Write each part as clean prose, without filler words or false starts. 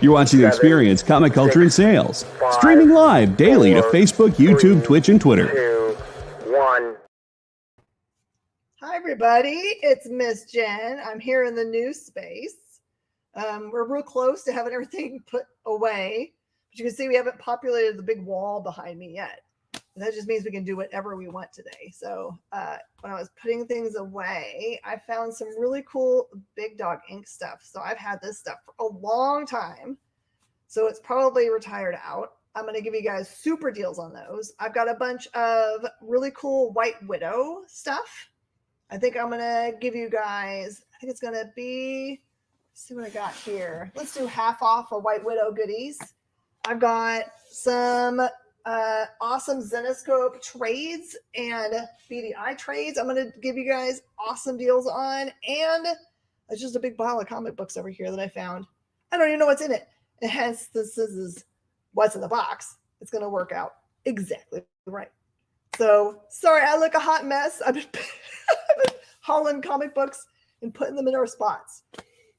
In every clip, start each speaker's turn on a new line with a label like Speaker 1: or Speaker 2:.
Speaker 1: You're watching Experience Comic Culture and Sales. Streaming live daily to Facebook, YouTube, Twitch, and Twitter.
Speaker 2: 2, 1.
Speaker 3: Hi, everybody. It's Miss Jen. I'm here in the new space. We're real close to having everything put away. But you can see we haven't populated the big wall behind me yet. And that just means we can do whatever we want today. So when I was putting things away, I found some really cool Big Dog Ink stuff. So I've had this stuff for a long time. So it's probably retired out. I'm going to give you guys super deals on those. I've got a bunch of really cool White Widow stuff. I think I'm going to give you guys, I think it's going to be, let's see what I got here. Let's do half off for White Widow goodies. I've got some awesome Zenoscope trades and BDI trades. I'm going to give you guys awesome deals on. And it's just a big pile of comic books over here that I found. I don't even know what's in it. And hence, this is what's in the box. It's going to work out exactly right. So, sorry, I look a hot mess. I've been hauling comic books and putting them in our spots.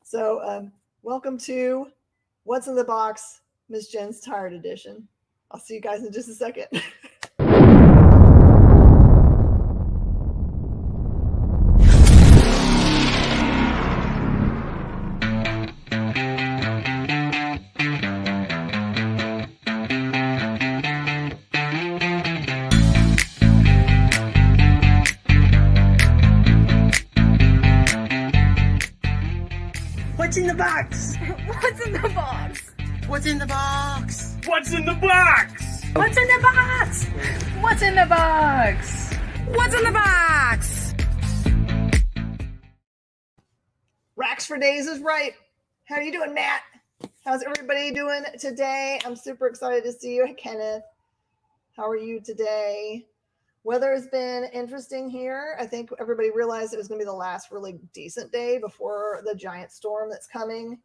Speaker 3: So, welcome to What's in the Box, Miss Jen's Tired Edition. I'll see you guys in just a second. What's in the box?
Speaker 4: What's in the box?
Speaker 5: What's in the box?
Speaker 6: What's in the box?
Speaker 4: What's in the box? What's in the box? What's in the box?
Speaker 3: Racks for Days is right. How are you doing, Matt? How's everybody doing today? I'm super excited to see you. Hey, Kenneth. How are you today? Weather has been interesting here. I think everybody realized it was going to be the last really decent day before the giant storm that's coming.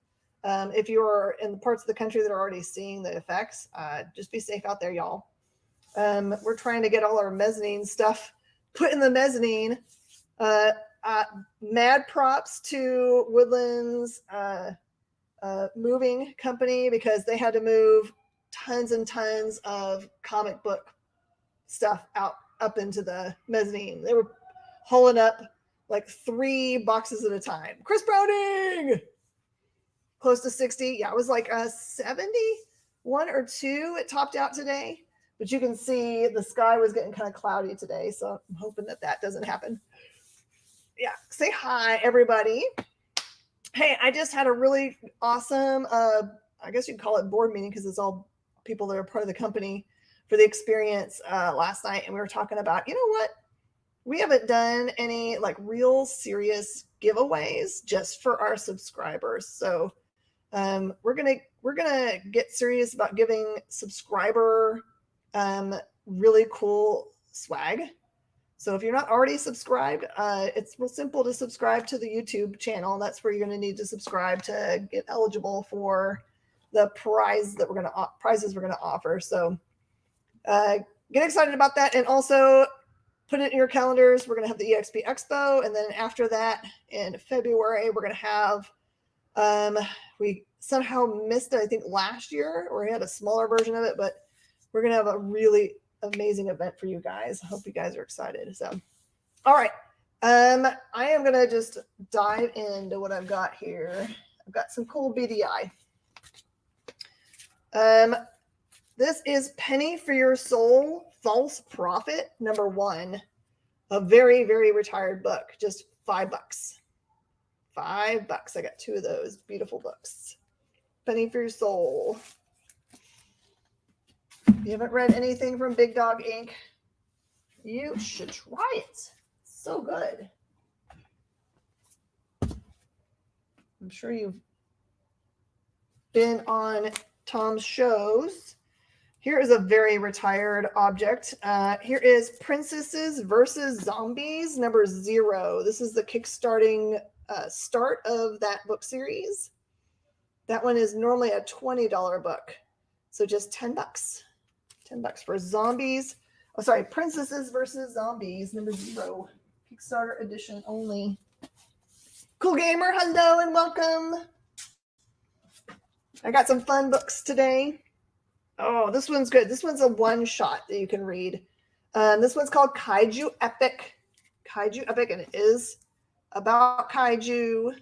Speaker 3: If you're in the parts of the country that are already seeing the effects, just be safe out there, y'all. We're trying to get all our mezzanine stuff put in the mezzanine. Mad props to Woodlands moving company because they had to move tons and tons of comic book stuff up into the mezzanine. They were hauling up like 3 boxes at a time. Chris Browning! Close to 60. Yeah, it was like 71 or 2 it topped out today. But you can see the sky was getting kind of cloudy today. So I'm hoping that doesn't happen. Yeah, say hi, everybody. Hey, I just had a really awesome, I guess you'd call it board meeting because it's all people that are part of the company for the experience last night. And we were talking about, you know what? We haven't done any like real serious giveaways just for our subscribers. So we're gonna get serious about giving subscriber really cool swag. So if you're not already subscribed, it's real simple to subscribe to the YouTube channel. That's where you're going to need to subscribe to get eligible for the prizes we're going to offer. So get excited about that, and also put it in your calendars. We're going to have the EXP Expo, and then after that, in February, we're going to have. We somehow missed it, I think, last year, or we had a smaller version of it, but we're going to have a really amazing event for you guys. I hope you guys are excited. So, all right. I am going to just dive into what I've got here. I've got some cool BDI. This is Penny for Your Soul, False Prophet, #1. A very, very retired book. Just $5. $5. I got 2 of those beautiful books. Penny for Your Soul. If you haven't read anything from Big Dog Inc., you should try it. So good. I'm sure you've been on Tom's shows. Here is a very retired object. Here is Princesses versus Zombies #0. This is the kickstarting start of that book series. That one is normally a $20 book. So just $10. $10 for Zombies. Oh, sorry. Princesses versus Zombies #0. Kickstarter edition only. Cool Gamer, hello and welcome. I got some fun books today. Oh, this one's good. This one's a one-shot that you can read. This one's called Kaiju Epic. Kaiju Epic, and it is about kaiju.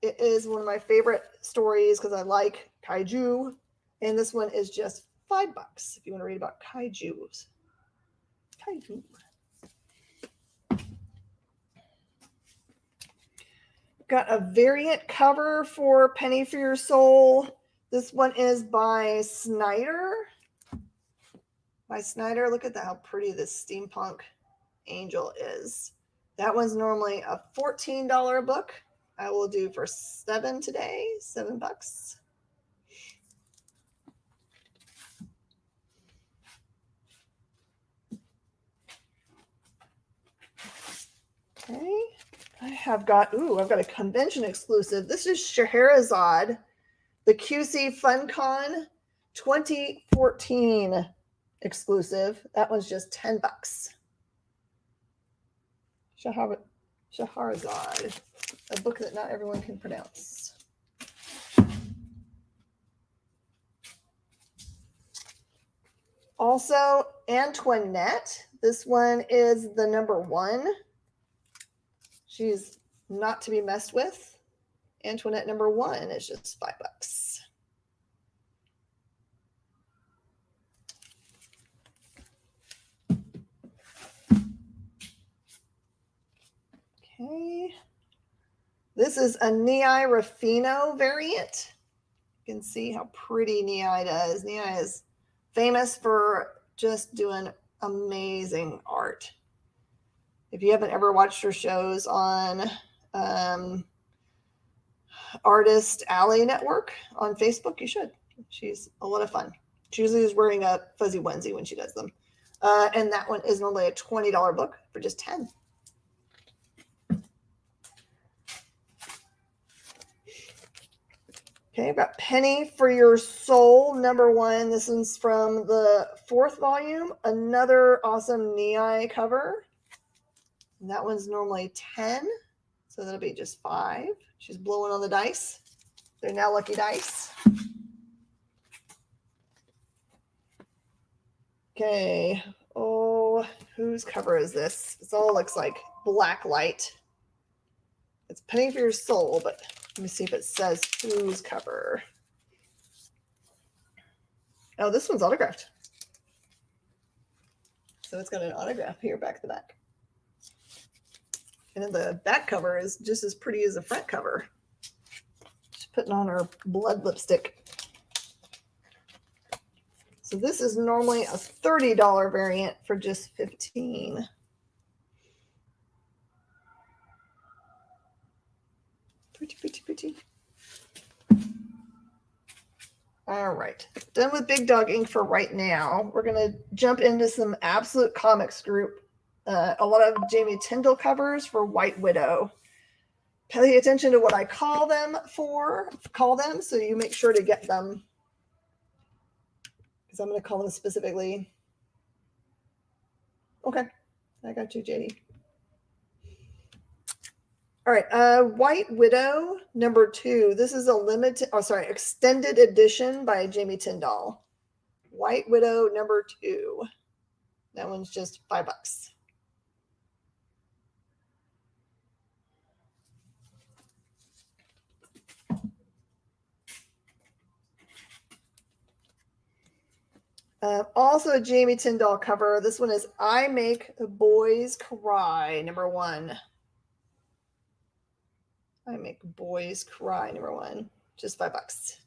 Speaker 3: It is one of my favorite stories because I like kaiju. And this one is just $5 if you want to read about kaijus. Kaiju. Got a variant cover for Penny for Your Soul. This one is by Snyder. Look at that, how pretty this steampunk angel is. That one's normally a $14 book. I will do for $7 today, $7. Okay. I've got a convention exclusive. This is Scheherazade, the QC FunCon 2014 exclusive. That one's just $10. Scheherazade, a book that not everyone can pronounce. Also, Antoinette. This one is the number 1. She's not to be messed with. Antoinette number 1 is just $5. Okay. This is a Nei Rufino variant. You can see how pretty Nei does. Nei is famous for just doing amazing art. If you haven't ever watched her shows on Artist Alley Network on Facebook, you should. She's a lot of fun. She usually is wearing a fuzzy onesie when she does them. And that one is normally a $20 book for just $10. Okay, I've got Penny for Your Soul, number 1. This one's from the 4th volume. Another awesome Nei cover. And that one's normally 10, so that'll be just 5. She's blowing on the dice. They're now lucky dice. Okay. Oh, whose cover is this? It all looks like black light. It's Penny for Your Soul, but let me see if it says whose cover. Oh, this one's autographed. So it's got an autograph here back to the back. And then the back cover is just as pretty as the front cover. She's putting on her blood lipstick. So this is normally a $30 variant for just $15. Pretty. All right. Done with Big Dog Ink for right now. We're going to jump into some Absolute Comics group. A lot of Jamie Tyndall covers for White Widow. Pay attention to what I call them, so you make sure to get them. Because I'm going to call them specifically. Okay. I got you, JD. All right. White Widow, number 2. This is a extended edition by Jamie Tyndall. White Widow, number 2. That one's just $5. Also a Jamie Tyndall cover. This one is I Make Boys Cry, number 1. I Make Boys Cry, number 1. Just $5.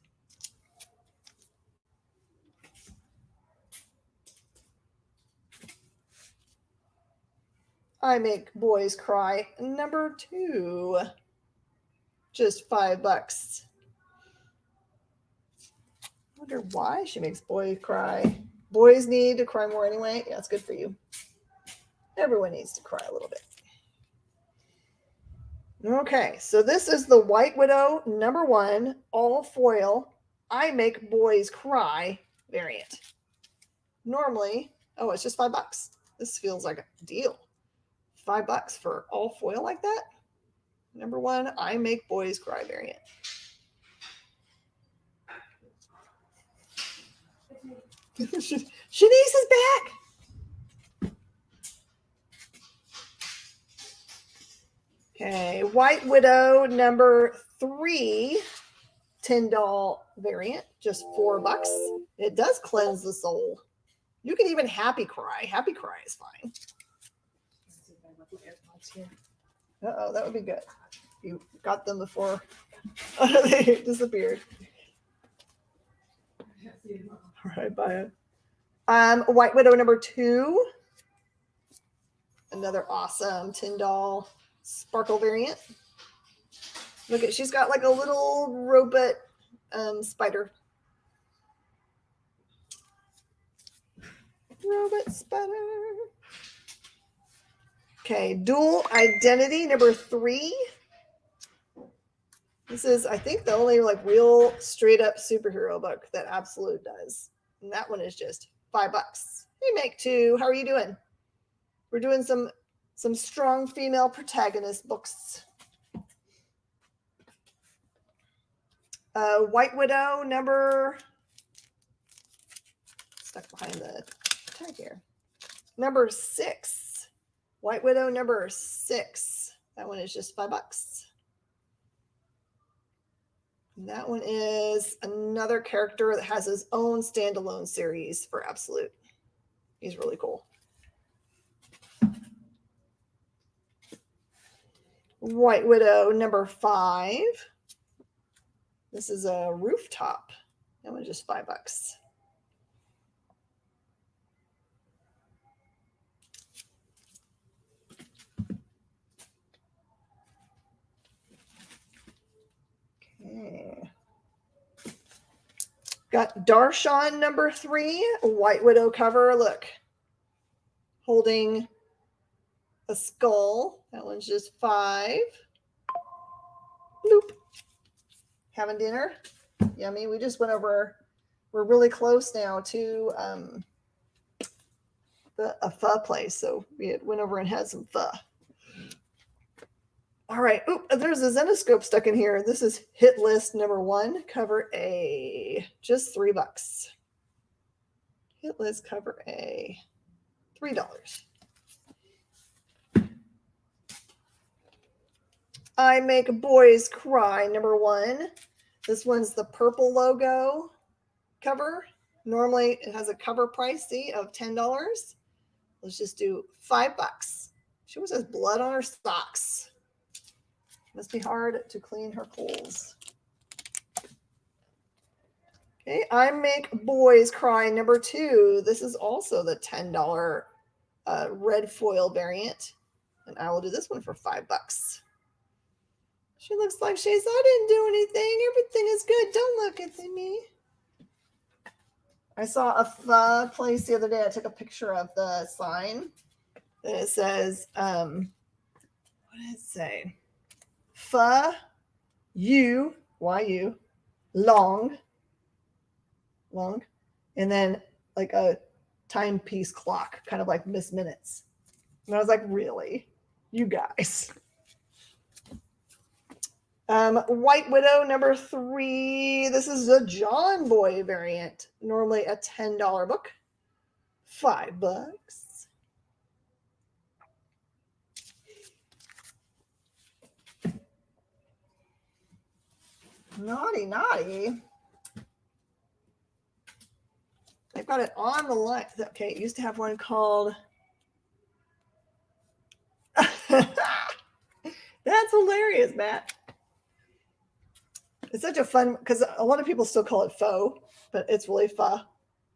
Speaker 3: I Make Boys Cry, number 2. Just $5. I wonder why she makes boys cry. Boys need to cry more anyway. Yeah, it's good for you. Everyone needs to cry a little bit. Okay, so this is the White Widow number 1, all foil, I Make Boys Cry variant. Normally, it's just $5. This feels like a deal. $5 for all foil like that. Number 1, I Make Boys Cry variant. Shanice is back. Okay, White Widow number 3, $10 variant, just $4. It does cleanse the soul. You can even happy cry. Happy cry is fine. Uh-oh, that would be good. You got them before they disappeared. All right, bye. White Widow number 2. Another awesome $10 sparkle variant. Look at, she's got like a little robot spider. Robot spider. Okay, Dual Identity number 3. This is, I think, the only like real straight up superhero book that Absolute does. And that one is just $5. Hey, Make 2, how are you doing? We're doing some strong female protagonist books. White Widow number, stuck behind the tag here. Number 6. White Widow number 6. That one is just $5. And that one is another character that has his own standalone series for Absolute. He's really cool. White Widow number 5. This is a rooftop. That one's just $5. Okay. Got Darshan number 3, White Widow cover. Look, holding a skull. That one's just $5. Bloop. Having dinner. Yummy. We just went over. We're really close now to a pho place, so we went over and had some pho. All right. Oop, there's a Zenoscope stuck in here. This is Hit List number 1, cover A, just $3. Hit List cover A, $3. I Make Boys Cry number 1. This one's the purple logo cover. Normally it has a cover price, see, of $10. Let's just do $5. She always has blood on her socks. Must be hard to clean her clothes. Okay, I Make Boys Cry number 2. This is also the $10 red foil variant. And I will do this one for $5. She looks like she's, I didn't do anything. Everything is good. Don't look at me. I saw a pho place the other day. I took a picture of the sign. And it says, what did it say? Pho, you, Y-U, long, and then like a timepiece clock, kind of like Miss Minutes. And I was like, really? You guys. White Widow number 3. This is a John Boy variant. Normally a $10 book. $5. Naughty, naughty. They've got it on the line. Okay, it used to have one called... That's hilarious, Matt. It's such a fun, because a lot of people still call it faux, but it's really pho.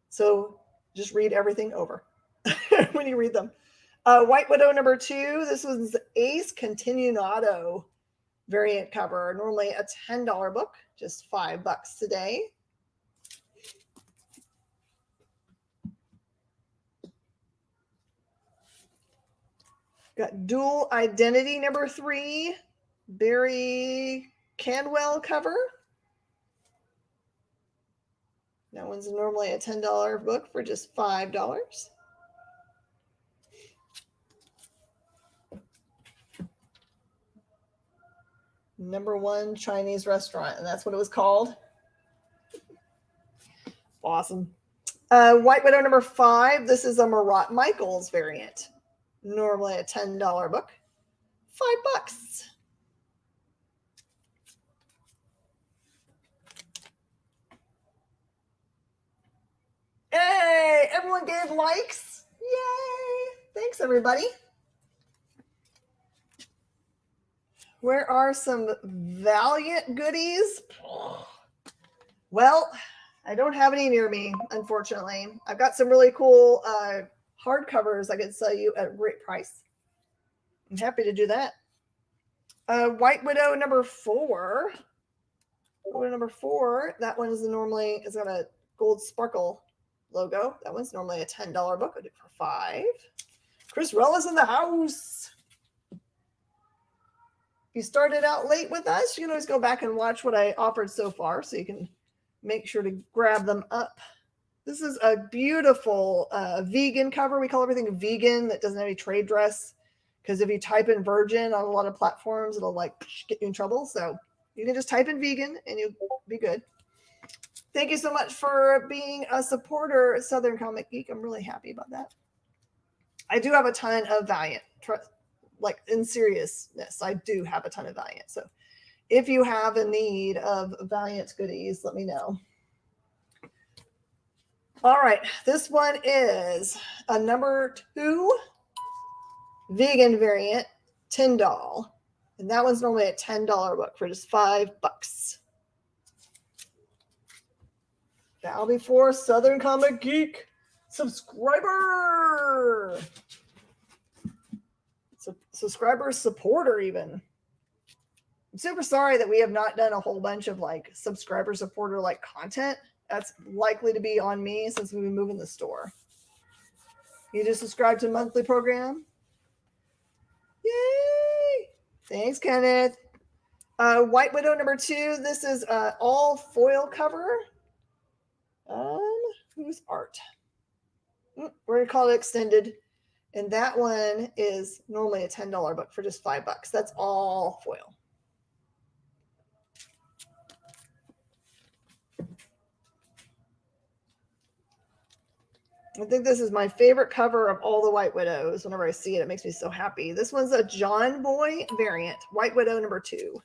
Speaker 3: So just read everything over when you read them. White Widow number 2. This was Ace Continuado variant cover. Normally a $10 book, just $5 today. Got Dual Identity number 3. Barry Canwell cover. That one's normally a $10 book for just $5. Number 1 Chinese restaurant, and that's what it was called. Awesome. White Widow number 5. This is a Marat Michaels variant. Normally a $10 book. $5. Hey, everyone gave likes. Yay. Thanks, everybody. Where are some Valiant goodies? Well, I don't have any near me, unfortunately. I've got some really cool hardcovers I could sell you at a great price. I'm happy to do that. White Widow number 4. Widow number 4. That one is normally, it's got a gold sparkle logo. That one's normally a $10 book. I do it for $5. Chris Rell is in the house. If you started out late with us, you can always go back and watch what I offered so far, so you can make sure to grab them up. This is a beautiful vegan cover. We call everything vegan that doesn't have any trade dress, because if you type in virgin on a lot of platforms, it'll like get you in trouble. So you can just type in vegan and you'll be good. Thank you so much for being a supporter at Southern Comic Geek. I'm really happy about that. I do have a ton of Valiant. Like in seriousness, I do have a ton of Valiant. So if you have a need of Valiant goodies, let me know. All right, this one is a number 2 vegan variant, $10. And that one's normally a $10 book for just $5. That'll be for Southern Comic Geek subscriber. Subscriber supporter even. I'm super sorry that we have not done a whole bunch of like subscriber supporter like content. That's likely to be on me since we've been moving the store. You just subscribe to the monthly program. Yay! Thanks, Kenneth. White Widow number 2. This is all foil cover. Whose art? We're gonna call it extended. And that one is normally a $10 book for just $5. That's all foil. I think this is my favorite cover of all the White Widows. Whenever I see it, it makes me so happy. This one's a John Boy variant, White Widow number 2.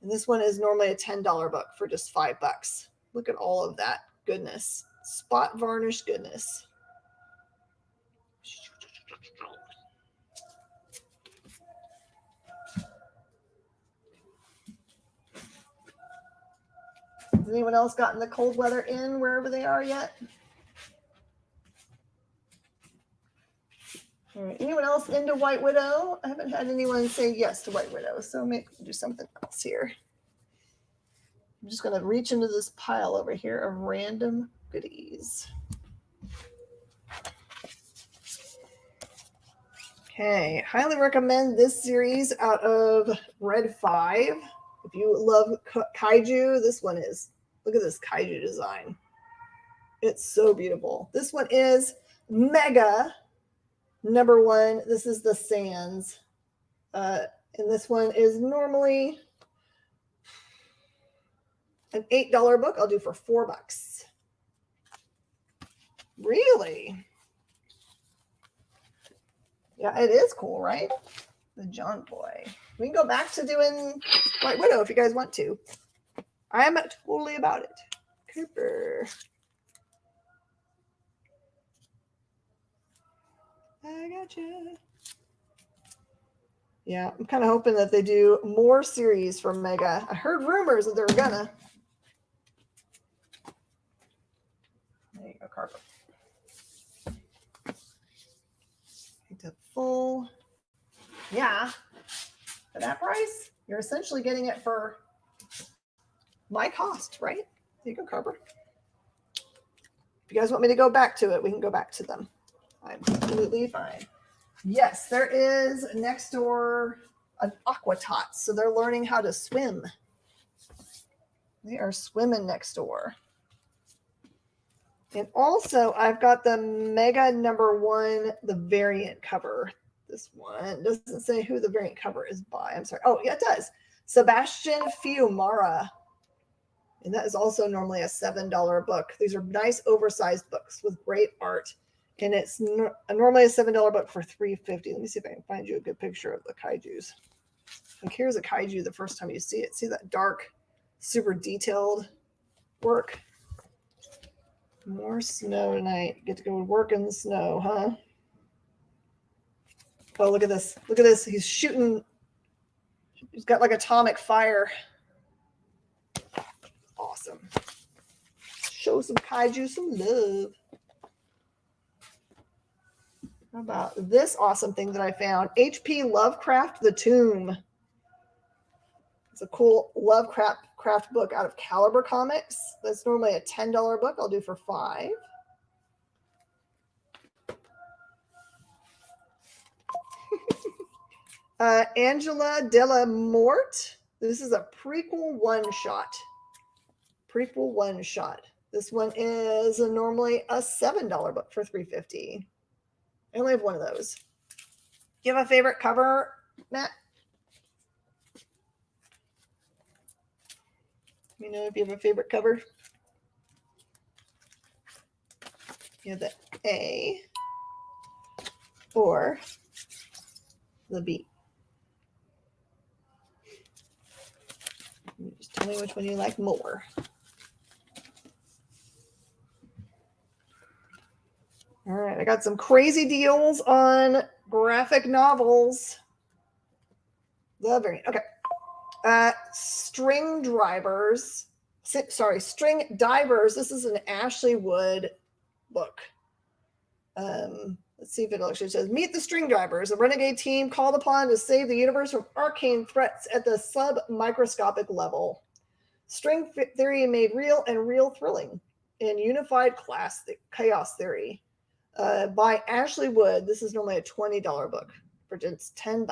Speaker 3: And this one is normally a $10 book for just $5. Look at all of that goodness. Spot varnish goodness. Has anyone else gotten the cold weather in wherever they are yet? All right. Anyone else into White Widow? I haven't had anyone say yes to White Widow, so maybe do something else here. I'm just going to reach into this pile over here of random goodies. Okay, highly recommend this series out of Red 5. If you love kaiju, this one is. Look at this kaiju design. It's so beautiful. This one is Mega number 1. This is the Sands. And this one is normally an $8 book. I'll do for $4. Really? Yeah, it is cool, right? The John Boy. We can go back to doing White Widow if you guys want to. I'm totally about it. Cooper. I gotcha. Yeah, I'm kind of hoping that they do more series from Mega. I heard rumors that they were gonna. There you go, Carver. To full. Yeah. For that price, you're essentially getting it for my cost, right? There you go, Carver. If you guys want me to go back to it, we can go back to them. I'm completely fine. Yes, there is next door an aqua tots, so they're learning how to swim. They are swimming next door. And also, I've got the Mega number 1, the variant cover. This one doesn't say who the variant cover is by. I'm sorry. Oh, yeah, it does. Sebastian Fiumara And that is also normally a $7 book. These are nice oversized books with great art. And it's normally a $7 book for $3.50. Let me see if I can find you a good picture of the kaijus. Like here's a kaiju the first time you see it. See that dark, super detailed work? More snow tonight. Get to go work in the snow, huh? Oh, look at this. Look at this. He's shooting. He's got like atomic fire. Awesome. Show some kaiju some love. How about this awesome thing that I found? H.P. Lovecraft, The Tomb. It's a cool Lovecraft book out of Caliber Comics. That's normally a $10 book. I'll do for $5. Angela Della Morte. This is a prequel one-shot. Prequel one-shot. This one is normally a $7 book for $3.50. I only have one of those. Do you have a favorite cover, Matt? Let me know if you have a favorite cover. You have the A or the B. Just tell me which one you like more. All right, I got some crazy deals on graphic novels. The variant. Okay. String Divers. This is an Ashley Wood book. Let's see if it actually says, meet the String Divers, a renegade team called upon to save the universe from arcane threats at the sub-microscopic level. String theory made real and real thrilling in unified chaos theory. By Ashley Wood. This is normally a $20 book for just $10.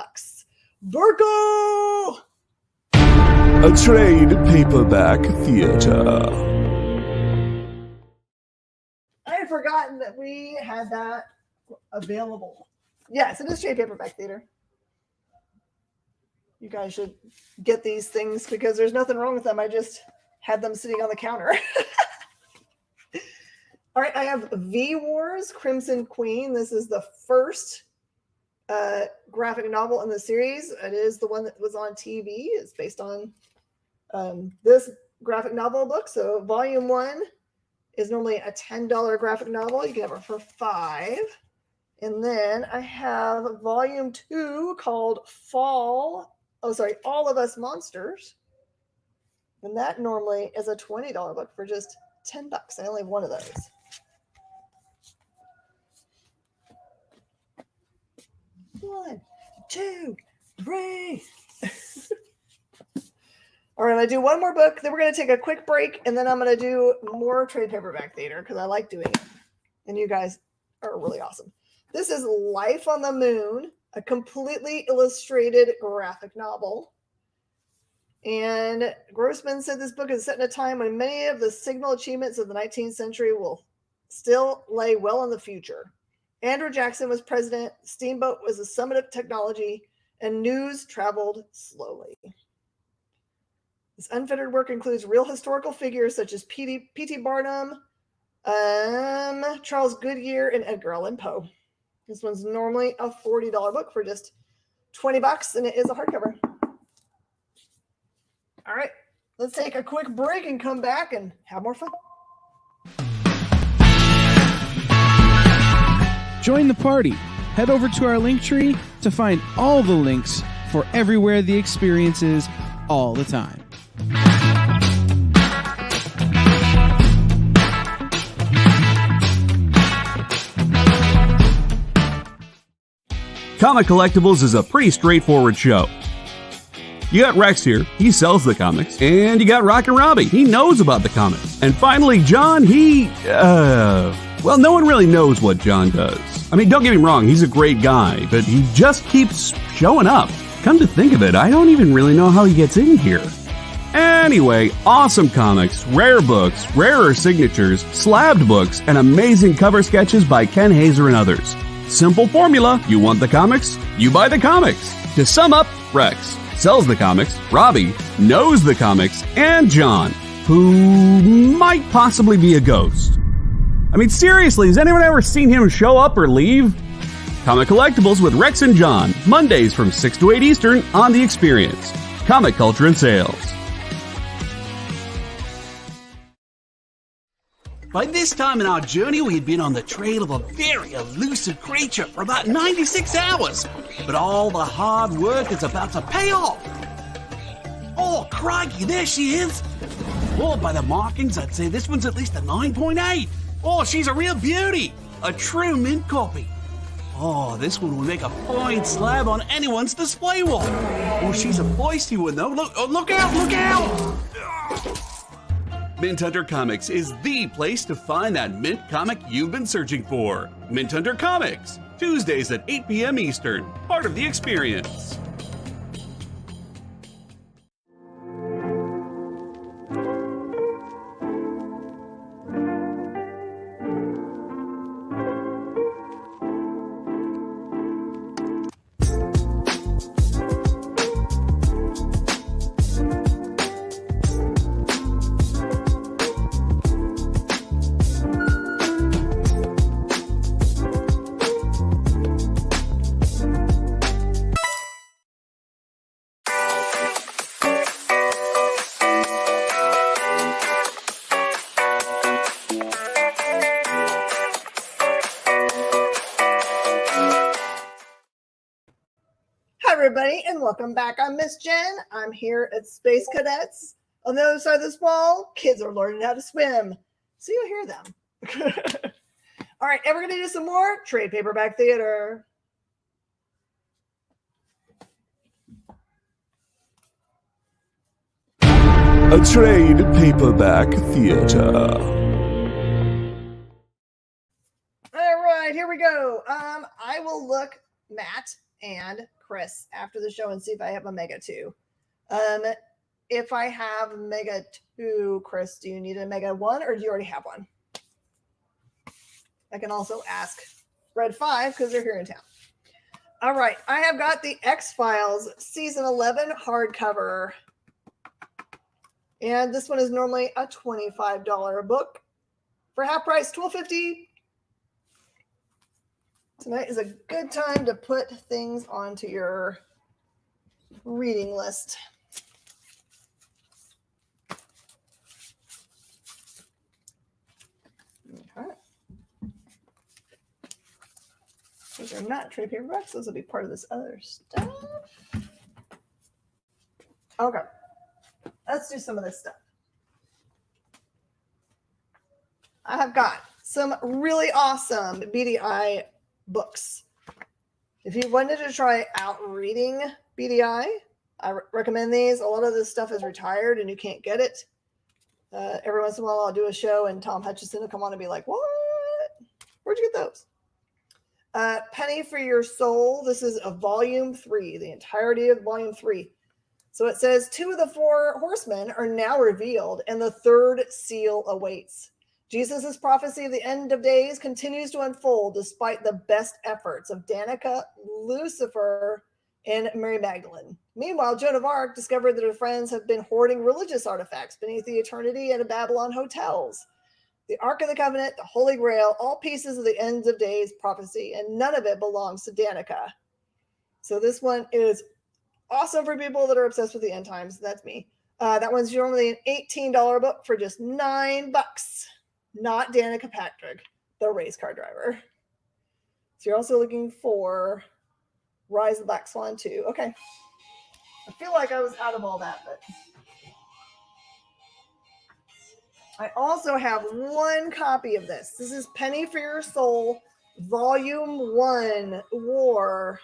Speaker 3: Burko!
Speaker 1: A trade paperback theater.
Speaker 3: I had forgotten that we had that available. Yes, it is trade paperback theater. You guys should get these things because there's nothing wrong with them. I just had them sitting on the counter. All right, I have V Wars, Crimson Queen. This is the first graphic novel in the series. It is the one that was on TV. It's based on this graphic novel book. So volume 1 is normally a $10 graphic novel. You can have it for $5. And then I have volume 2 called All of Us Monsters. And that normally is a $20 book for just $10. I only have one of those. One, two, three. All right, I'm going to do one more book. Then we're going to take a quick break. And then I'm going to do more trade paperback theater because I like doing it. And you guys are really awesome. This is Life on the Moon, a completely illustrated graphic novel. And Grossman said this book is set in a time when many of the signal achievements of the 19th century will still lay well in the future. Andrew Jackson was president, Steamboat was the summit of technology, and news traveled slowly. This unfettered work includes real historical figures such as P.T. Barnum, Charles Goodyear, and Edgar Allan Poe. This one's normally a $40 book for just $20, and it is a hardcover. All right, let's take a quick break and come back and have more fun.
Speaker 2: Join the party. Head over to our link tree to find all the links for everywhere the experience is all the time.
Speaker 1: Comic Collectibles is a pretty straightforward show. You got Rex here, he sells the comics, and you got Rockin' Robbie, he knows about the comics. And finally, John, well, no one really knows what John does. I mean, don't get me wrong, he's a great guy, but he just keeps showing up. Come to think of it, I don't even really know how he gets in here. Anyway, awesome comics, rare books, rarer signatures, slabbed books, and amazing cover sketches by Ken Hazer and others. Simple formula, you want the comics, you buy the comics. To sum up, Rex sells the comics, Robbie knows the comics, and John who might possibly be a ghost. I mean, seriously, has anyone ever seen him show up or leave? Comic Collectibles with Rex and John, Mondays from 6 to 8 Eastern on The Experience. Comic Culture and Sales.
Speaker 6: By this time in our journey, we had been on the trail of a very elusive creature for about 96 hours. But all the hard work is about to pay off. Oh, crikey, there she is. Oh, by the markings, I'd say this one's at least a 9.8. Oh, she's a real beauty. A true mint copy. Oh, this one will make a fine slab on anyone's display wall. Oh, she's a feisty one, though. Look out, look out!
Speaker 1: Mint Hunter Comics is the place to find that mint comic you've been searching for. Mint Hunter Comics, Tuesdays at 8 p.m. Eastern, part of The Experience.
Speaker 3: Everybody, and welcome back. I'm Miss Jen. I'm here at Space Cadets. On the other side of this wall, kids are learning how to swim, so you'll hear them. All right, and we're going to do some more trade paperback theater.
Speaker 7: A trade paperback theater.
Speaker 3: All right, here we go. I will look Matt and Chris after the show and see if I have a Mega 2. If I have Mega 2, Chris, do you need a Mega 1 or do you already have one? I can also ask Red 5 because they're here in town. All right, I have got the X-Files Season 11 hardcover. And this one is normally a $25 book. For half price, $12.50. Tonight is a good time to put things onto your reading list. Okay. Those are not trade paperbacks. Those will be part of this other stuff. Okay. Let's do some of this stuff. I have got some really awesome BDI books. If you wanted to try out reading BDI, I recommend these. A lot of this stuff is retired and you can't get it. Every once in a while I'll do a show and Tom Hutchison will come on and be like, what? Where'd you get those? Penny for Your Soul. This is a volume 3, the entirety of volume 3. So it says 2 of the 4 horsemen are now revealed and the 3rd seal awaits. Jesus' prophecy of the end of days continues to unfold despite the best efforts of Danica, Lucifer, and Mary Magdalene. Meanwhile, Joan of Arc discovered that her friends have been hoarding religious artifacts beneath the Eternity and Babylon hotels. The Ark of the Covenant, the Holy Grail, all pieces of the end of days prophecy, and none of it belongs to Danica. So this one is awesome for people that are obsessed with the end times. That's me. That one's normally an $18 book for just $9. Not Danica Patrick, the race car driver. So you're also looking for Rise of the Black Swan 2. Okay. I feel like I was out of all that, but I also have one copy of this. This is Penny for Your Soul, Volume 1, War.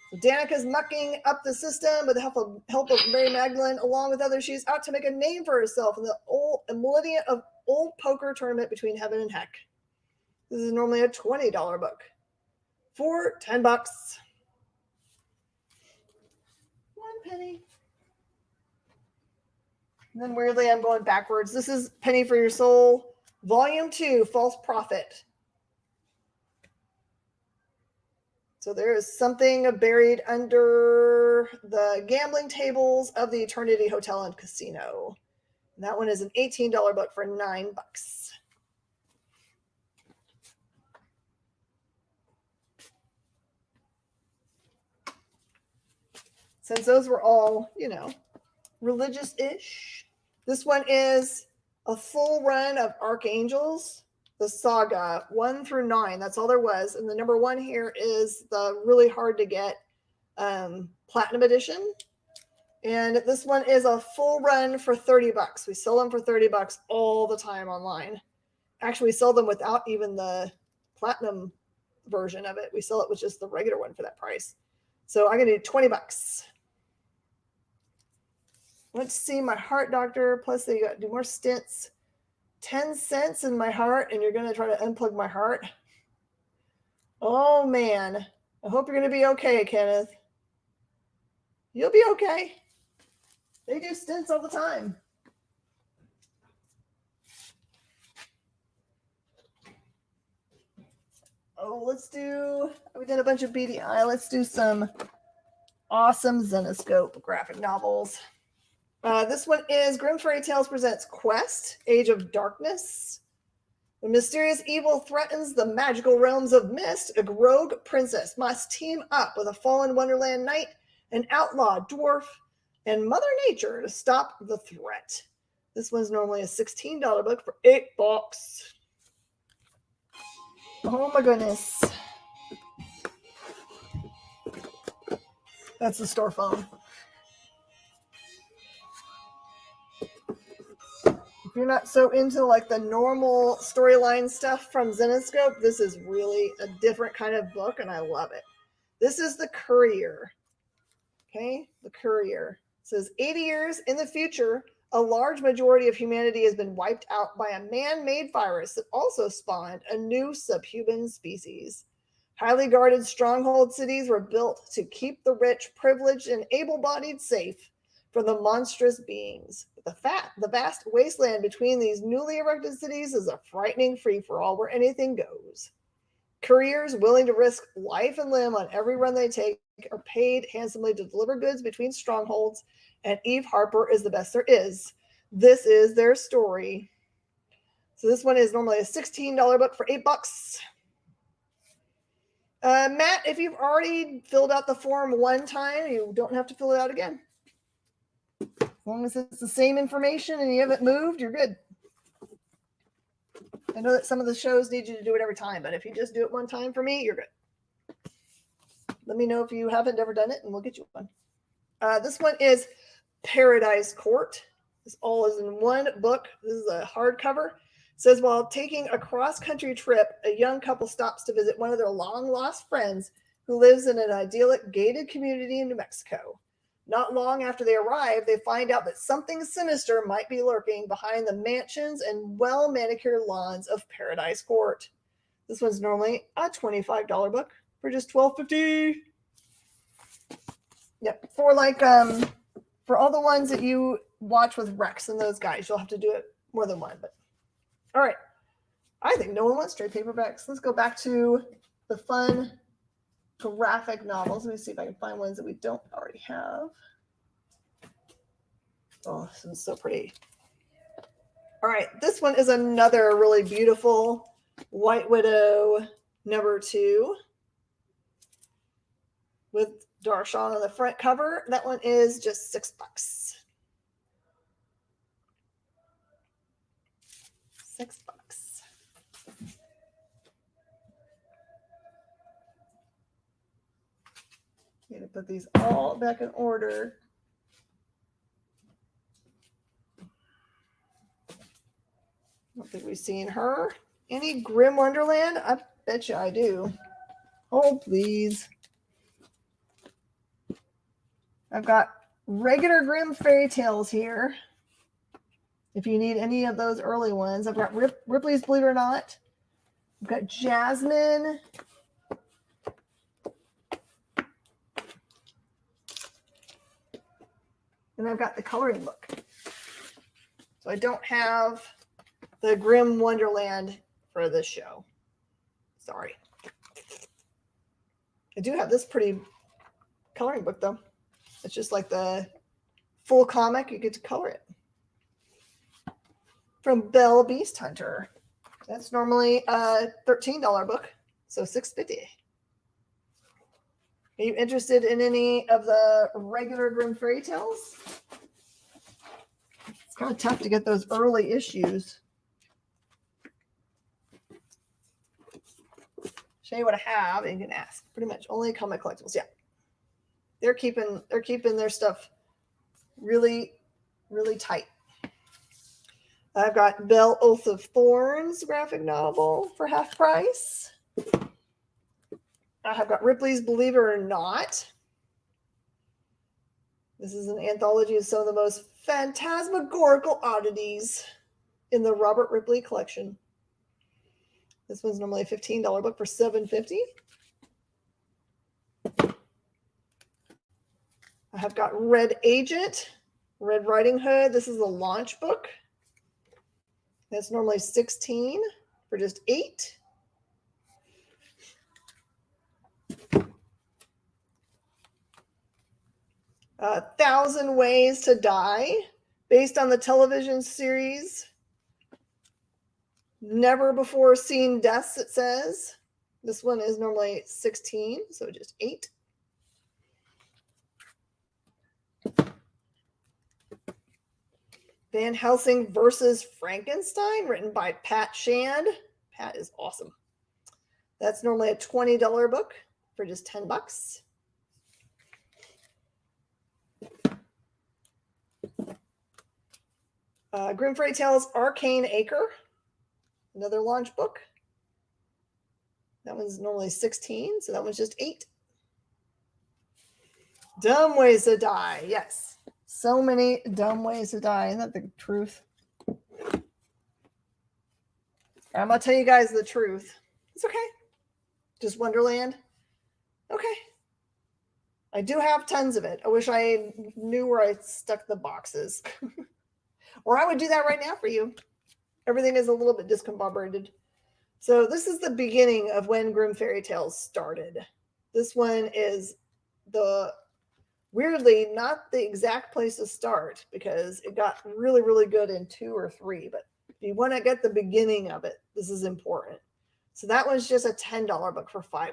Speaker 3: So Danica's mucking up the system with the help of Mary Magdalene. Along with others, she's out to make a name for herself in the millennia of old poker tournament between heaven and heck. This is normally a $20 book for $10. 1 penny. And then weirdly, I'm going backwards. This is Penny for Your Soul, Volume 2, False Prophet. So there is something buried under the gambling tables of the Eternity Hotel and Casino. And that one is an $18 book for $9. Since those were all, you know, religious-ish, this one is a full run of Archangels, the saga 1 through 9. That's all there was. And the number 1 here is the really hard to get platinum edition. And this one is a full run for $30. We sell them for $30 all the time online. Actually, we sell them without even the platinum version of it. We sell it with just the regular one for that price. So I'm going to do $20. Let's see, my heart doctor. Plus, they got to do more stents. 10 cents in my heart, and you're going to try to unplug my heart. Oh, man. I hope you're going to be okay, Kenneth. You'll be okay. They do stents all the time. Oh, we've done a bunch of BDI. Let's do some awesome Zenoscope graphic novels. This one is Grimm Fairy Tales presents Quest, Age of Darkness. When mysterious evil threatens the magical realms of mist, a rogue princess must team up with a fallen Wonderland knight, an outlaw dwarf, and Mother Nature to stop the threat. This one's normally a $16 book for $8. Oh my goodness. That's the store phone. If you're not so into like the normal storyline stuff from Zenoscope, this is really a different kind of book, and I love it. This is The Courier. Okay, The Courier. It says 80 years in the future, a large majority of humanity has been wiped out by a man-made virus that also spawned a new subhuman species. Highly guarded stronghold cities were built to keep the rich, privileged, and able-bodied safe from the monstrous beings. The vast wasteland between these newly erected cities is a frightening free-for-all where anything goes. Couriers willing to risk life and limb on every run they take are paid handsomely to deliver goods between strongholds, and Eve Harper is the best there is. This is their story. So this one is normally a $16 book for $8. Matt, if you've already filled out the form one time, you don't have to fill it out again. As long as it's the same information and you haven't moved, you're good. I know that some of the shows need you to do it every time, but if you just do it one time for me, you're good. Let me know if you haven't ever done it, and we'll get you one. This one is Paradise Court. This all is in one book. This is a hardcover. It says, while taking a cross-country trip, a young couple stops to visit one of their long-lost friends who lives in an idyllic gated community in New Mexico. Not long after they arrive, they find out that something sinister might be lurking behind the mansions and well-manicured lawns of Paradise Court. This one's normally a $25 book for just $12.50. Yep, for all the ones that you watch with Rex and those guys, you'll have to do it more than one. But all right, I think no one wants trade paperbacks. Let's go back to the fun graphic novels. Let me see if I can find ones that we don't already have. Oh, this one's so pretty. All right, this one is another really beautiful White Widow #2 with Darshan on the front cover. That one is just $6. $6. I'm going to put these all back in order. I don't think we've seen her. Any Grim Wonderland? I bet you I do. Oh, please. I've got regular Grimm Fairy Tales here. If you need any of those early ones. I've got Ripley's Believe It or Not. I've got Jasmine. And I've got the coloring book. So I don't have the Grim Wonderland for this show. Sorry. I do have this pretty coloring book, though. It's just like the full comic. You get to color it. from Belle Beast Hunter. That's normally a $13 book, so $6.50. Are you interested in any of the regular Grimm fairy tales? It's kind of tough to get those early issues. Show you what I have, and you can ask. Pretty much only comic collectibles. Yeah, they're keeping their stuff really, really tight. I've got Belle Oath of Thorns graphic novel for half price. I have got Ripley's Believe It or Not. This is an anthology of some of the most phantasmagorical oddities in the Robert Ripley collection. This one's normally a $15 book for $7.50. I have got Red Agent, Red Riding Hood. This is a launch book. That's normally $16 for just $8. A 1,000 Ways to Die, based on the television series Never Before Seen Deaths, it says. This one is normally $16, so just $8. Van Helsing versus Frankenstein, written by Pat Shand. Pat is awesome. That's normally a $20 book for just $10. Grimm Fairy Tales Arcane Acre, another launch book. That one's normally $16, so that one's just $8. Dumb Ways to Die, yes. So many dumb ways to die. Isn't that the truth? I'm going to tell you guys the truth. It's okay. Just Wonderland. Okay. I do have tons of it. I wish I knew where I stuck the boxes. Or I would do that right now for you. Everything is a little bit discombobulated. So this is the beginning of when Grimm Fairy Tales started. This one is weirdly not the exact place to start because it got really, really good in 2 or 3. But if you want to get the beginning of it, this is important. So that one's just a $10 book for $5.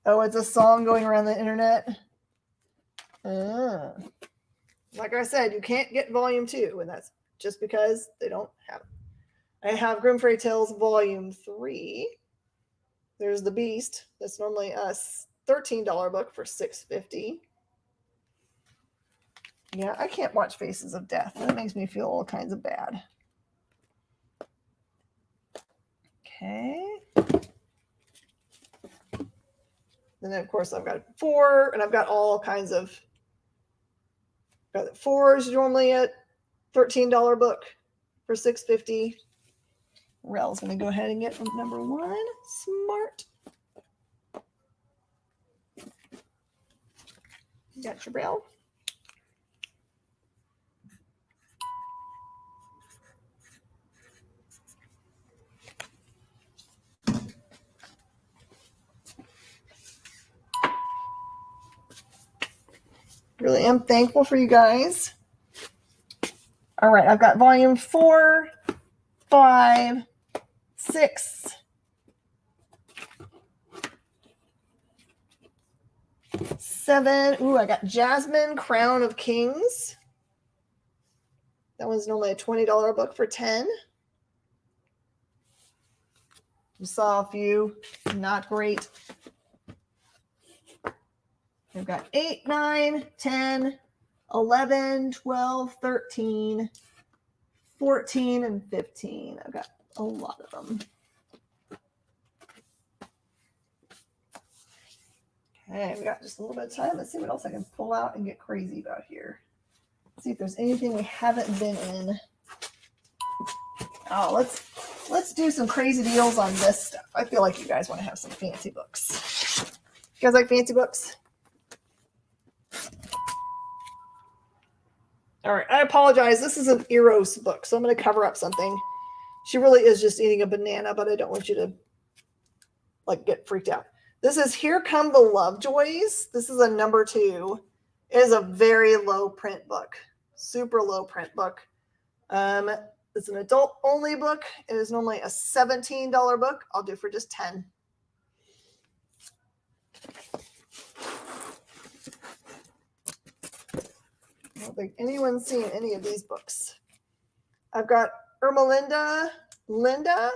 Speaker 3: Oh, it's a song going around the internet. Like I said, you can't get volume 2, and that's just because they don't have it. I have Grimm Fairy Tales volume 3. There's The Beast. That's normally a $13 book for $6.50. Yeah, I can't watch Faces of Death. That makes me feel all kinds of bad. Okay. Then, of course, I've got 4, and I've got all kinds of. Got 4 is normally a $13 book for $6.50. Rel's going to go ahead and get number 1. Smart. You got your Rel. Really am thankful for you guys. All right, I've got volume 4, 5, 6, 7. Ooh, I got Jasmine, Crown of Kings. That one's normally a $20 book for $10. You saw a few, not great. We've got 8, 9, 10, 11, 12, 13, 14, and 15. I've got a lot of them. Okay, we got just a little bit of time. Let's see what else I can pull out and get crazy about here. Let's see if there's anything we haven't been in. Oh, let's do some crazy deals on this stuff. I feel like you guys want to have some fancy books. You guys like fancy books? All right, I apologize. This is an Eros book, so I'm going to cover up something. She really is just eating a banana, but I don't want you to get freaked out. This is Here Come the Lovejoys. This is a number 2. It is a very low print book. Super low print book. It's an adult only book. It is normally a $17 book. I'll do for just 10. I don't think anyone's seen any of these books. I've got Ermelinda Linda.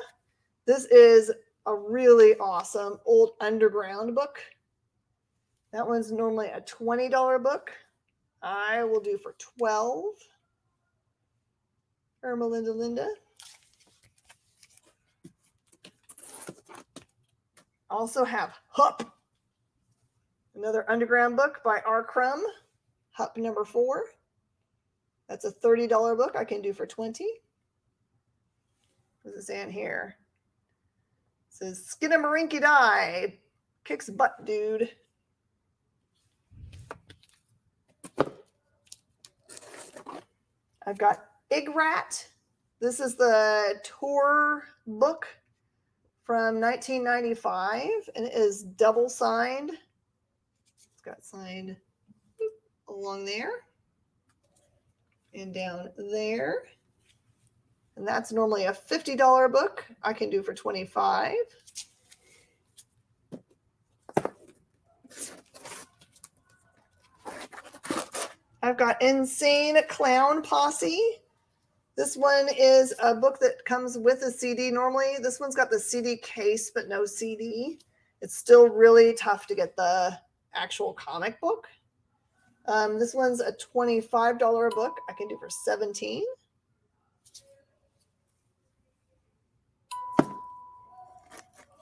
Speaker 3: This is a really awesome old underground book. That one's normally a $20 book. I will do for 12. Ermelinda Linda. Also have Hup, another underground book by R. Crumb. Hup number 4. That's a $30 book. I can do for 20. What does it say in here? It says Skidamarinky Die. Kicks butt, dude. I've got Igrat. This is the tour book from 1995, and it is double signed. It's got signed along there and down there. And that's normally a $50 book. I can do for 25. I've got Insane Clown Posse. This one is a book that comes with a CD normally. This one's got the CD case, but no CD. It's still really tough to get the actual comic book. This one's a $25 book. I can do for 17.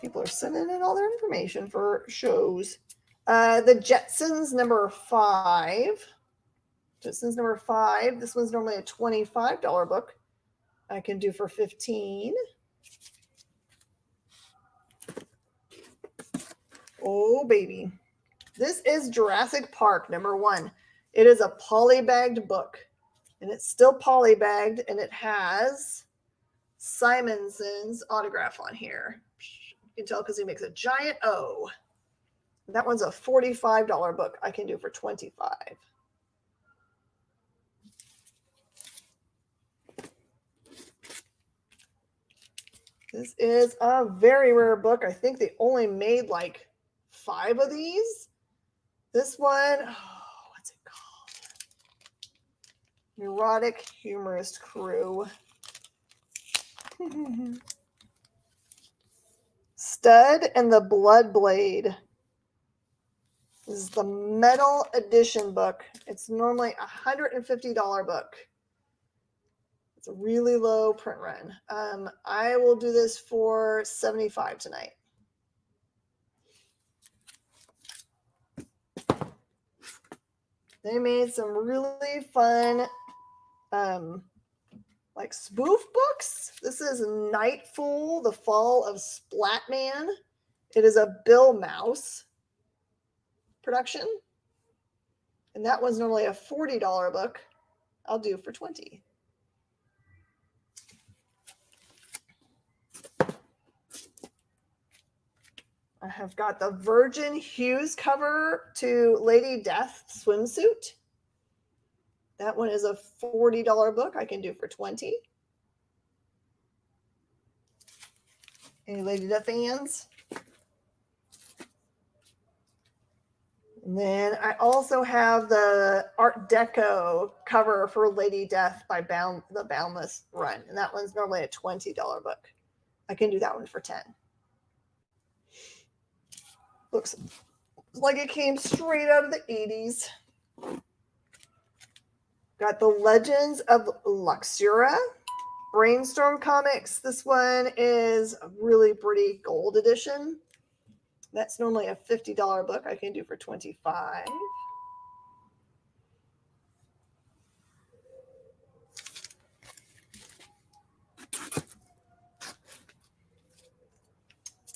Speaker 3: People are sending in all their information for shows. The Jetsons number 5. Jetsons number 5. This one's normally a $25 book. I can do for 15. Oh, baby. This is Jurassic Park number 1. It is a polybagged book, and it's still polybagged, and it has Simonson's autograph on here. You can tell because he makes a giant O. That one's a $45 book. I can do for 25. This is a very rare book. I think they only made like 5 of these. This one, what's it called? Neurotic Humorist Crew. Stud and the Blood Blade. This is the metal edition book. It's normally a $150 book. It's a really low print run. I will do this for 75 tonight. They made some really fun like spoof books. This is Nightfall, The Fall of Splatman. It is a Bill Mouse production. And that one's normally a $40 book. I'll do for 20. I have got the Virgin Hues cover to Lady Death swimsuit. That one is a $40 book. I can do for 20. Any Lady Death fans? And then I also have the Art Deco cover for Lady Death by the Boundless Run. And that one's normally a $20 book. I can do that one for 10. Looks like it came straight out of the 80s. Got the Legends of Luxura, Brainstorm Comics. This one is a really pretty gold edition. That's normally a $50 book. I can do for 25.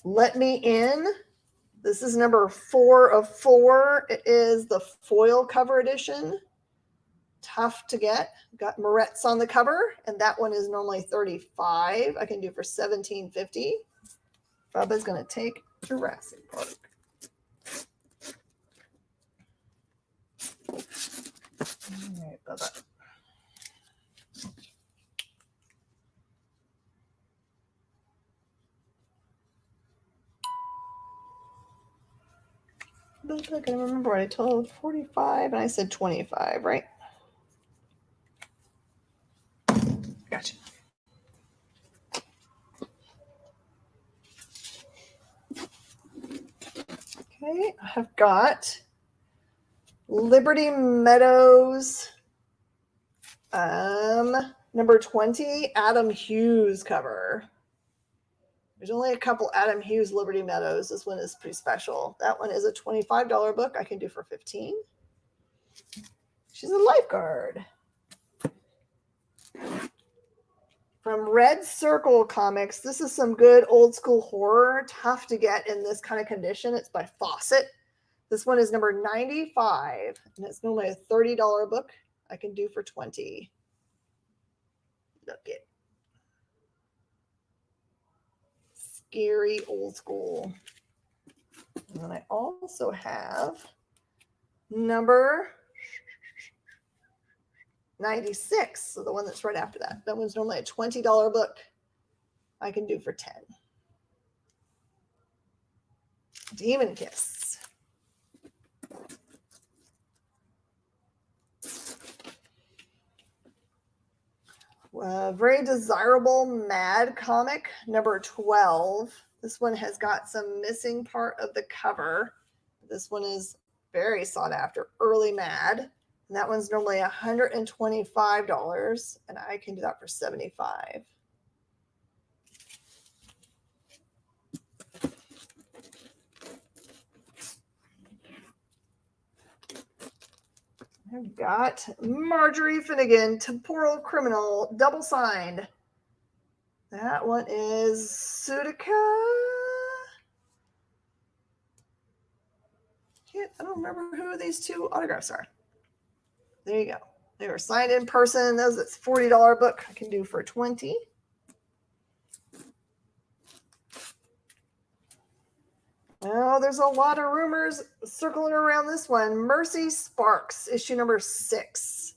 Speaker 3: Let Me In. This is number 4 of 4. It is the foil cover edition. Tough to get. Got Moretz on the cover, and that one is normally 35. I can do for $17.50. Bubba's going to take Jurassic Park. All right, Bubba. book. I don't remember what I told. 45, and I said 25, right? Gotcha. Okay, I have got Liberty Meadows, number 20, Adam Hughes cover. There's only a couple Adam Hughes Liberty Meadows. This one is pretty special. That one is a $25 book. I can do for 15. She's a lifeguard. From Red Circle Comics, this is some good old school horror. Tough to get in this kind of condition. It's by Fawcett. This one is number 95, and it's normally a $30 book. I can do for 20. Look it. Scary old school. And then I also have number 96, so the one that's right after that. That one's normally a $20 book. I can do for 10. Demon Kiss. Very desirable Mad comic, number 12. This one has got some missing part of the cover. This one is very sought after, early Mad. And that one's normally $125, and I can do that for 75. I've got Marjorie Finnegan, Temporal Criminal, double signed. That one is Sudica. I don't remember who these two autographs are. There you go. They were signed in person. Those, it's $40 book. I can do for 20. Oh, there's a lot of rumors circling around this one. Mercy Sparks, issue number 6.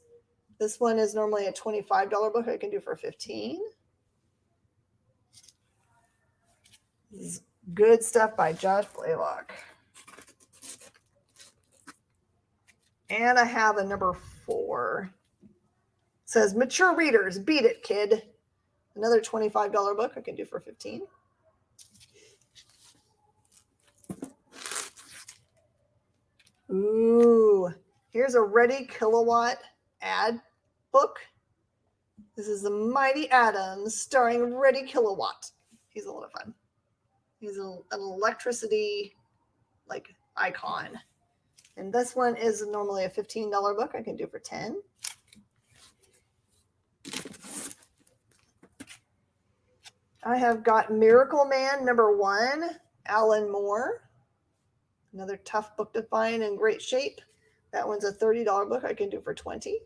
Speaker 3: This one is normally a $25 book. I can do for 15. This is good stuff by Josh Blaylock. And I have a number 4. It says, Mature Readers, Beat It, Kid. Another $25 book I can do for 15. Ooh, here's a Ready Kilowatt ad book. This is the Mighty Addams starring Ready Kilowatt. He's a lot of fun. He's an electricity like icon. And this one is normally a $15 book. I can do for 10. I have got Miracle Man number 1, Alan Moore. Another tough book to find in great shape. That one's a $30 book. I can do for 20.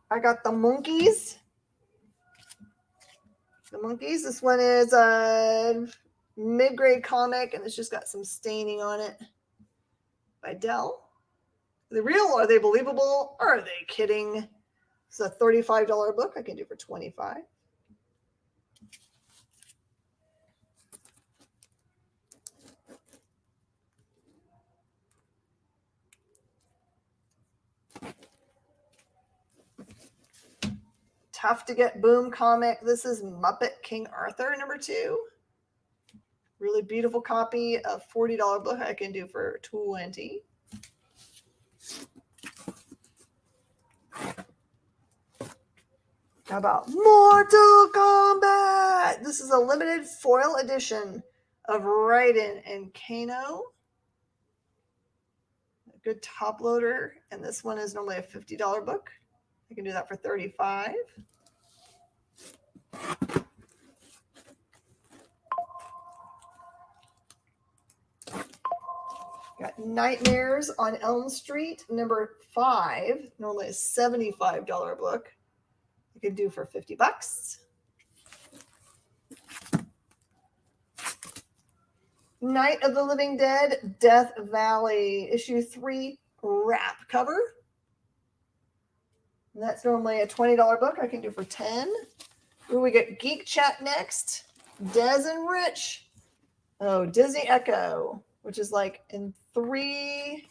Speaker 3: I got The Monkeys. The Monkeys. This one is a mid-grade comic, and it's just got some staining on it. By Dell. Are they real? Are they believable? Are they kidding? It's a $35 book. I can do for 25. Tough to get boom comic. This is Muppet King Arthur number 2. Really beautiful copy of $40 book. I can do for 20. How about Mortal Kombat? This is a limited foil edition of Raiden and Kano. A good top loader. And this one is normally a $50 book. I can do that for 35. Got Nightmares on Elm Street, number 5. Normally a $75 book. You can do for 50 bucks. Night of the Living Dead, Death Valley, issue 3, wrap cover. And that's normally a $20 book. I can do for 10. Ooh, we get Geek Chat next. Des and Rich. Oh, Disney Echo, which is like in three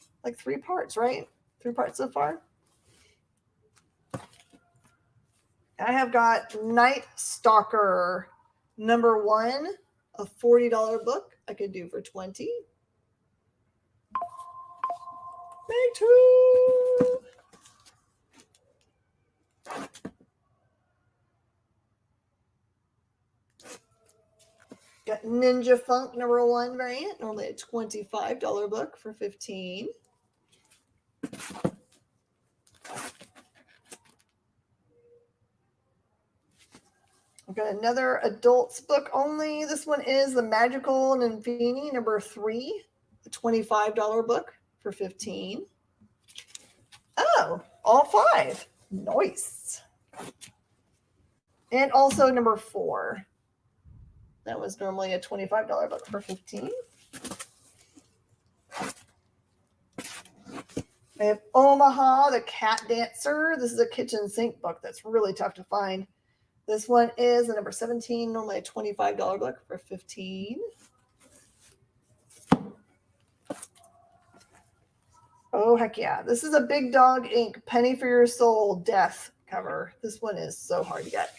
Speaker 3: parts, right? 3 parts so far. I have got Night Stalker #1, a $40 book I could do for $20. Me too. Got Ninja Funk #1 variant, normally a $25 book for $15. I've got another adults book only. This one is The Magical Nymphini #3, a $25 book for $15. Oh, all 5. Nice. And also #4. That was normally a $25 book for $15. I have Omaha, the Cat Dancer. This is a kitchen sink book that's really tough to find. This one is a #17, normally a $25 book for $15. Oh, heck yeah. This is a Big Dog Ink Penny for Your Soul Death cover. This one is so hard to get.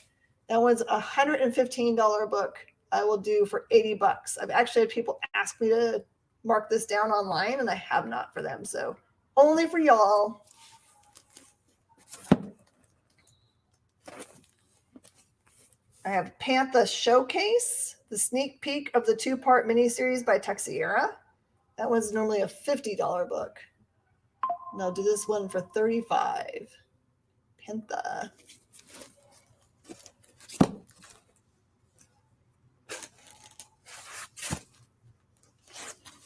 Speaker 3: That one's a $115 book I will do for $80. I've actually had people ask me to mark this down online, and I have not for them. So only for y'all. I have Pantha Showcase, the sneak peek of the 2-part miniseries by Texiera. That one's normally a $50 book. And I'll do this one for $35. Pantha.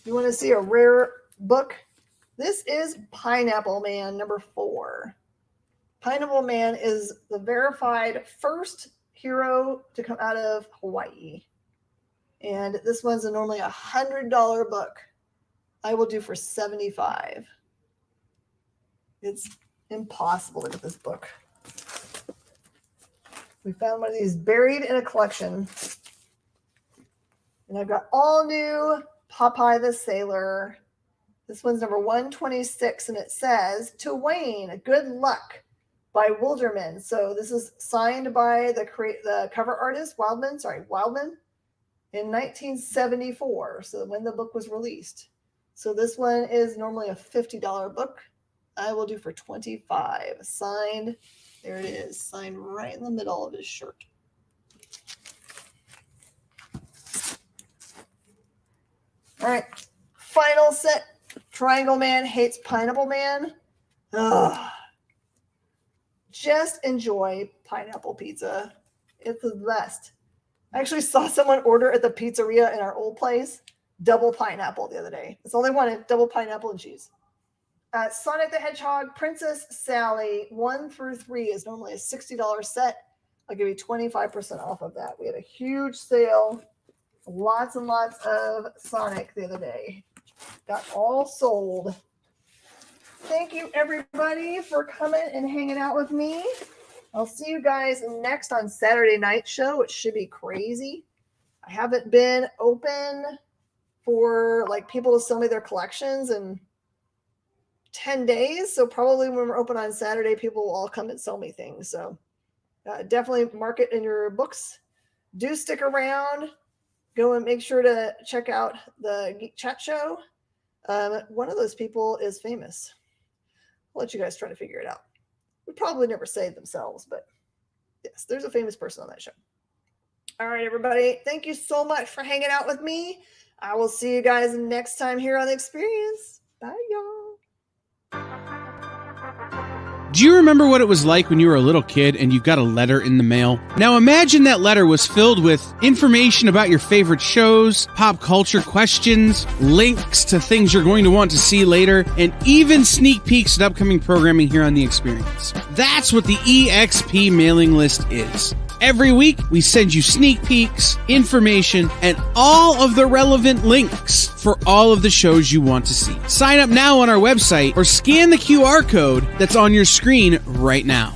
Speaker 3: You want to see a rare book? This is Pineapple Man #4. Pineapple Man is the verified first hero to come out of Hawaii. And this one's normally a $100 book. I will do for $75. It's impossible to get this book. We found one of these buried in a collection. And I've got all new Popeye the Sailor. This one's #126, and it says, "To Wayne, good luck," by Wilderman. So this is signed by the cover artist, Wildman, in 1974. So when the book was released. So this one is normally a $50 book. I will do for $25. Signed. There it is. Signed right in the middle of his shirt. All right. Final set. Triangle Man Hates Pineapple Man. Ugh. Just enjoy pineapple pizza. It's the best. I actually saw someone order at the pizzeria in our old place double pineapple the other day. That's all they wanted, double pineapple and cheese. Sonic the Hedgehog Princess Sally 1 through 3 is normally a $60 set. I'll give you 25% off of that. We had a huge sale. Lots and lots of Sonic the other day. Got all sold. Thank you, everybody, for coming and hanging out with me. I'll see you guys next on Saturday night show. It should be crazy. I haven't been open for people to sell me their collections in 10 days. So probably when we're open on Saturday, people will all come and sell me things. So definitely mark it in your books. Do stick around. Go and make sure to check out the Geek Chat Show. One of those people is famous. I'll let you guys try to figure it out. Would probably never say it themselves, but yes, there's a famous person on that show. All right, everybody. Thank you so much for hanging out with me. I will see you guys next time here on The Experience. Bye, y'all.
Speaker 2: Do you remember what it was like when you were a little kid and you got a letter in the mail? Now imagine that letter was filled with information about your favorite shows, pop culture questions, links to things you're going to want to see later, and even sneak peeks at upcoming programming here on The Experience. That's what the EXP mailing list is. Every week, we send you sneak peeks, information, and all of the relevant links for all of the shows you want to see. Sign up now on our website or scan the QR code that's on your screen right now.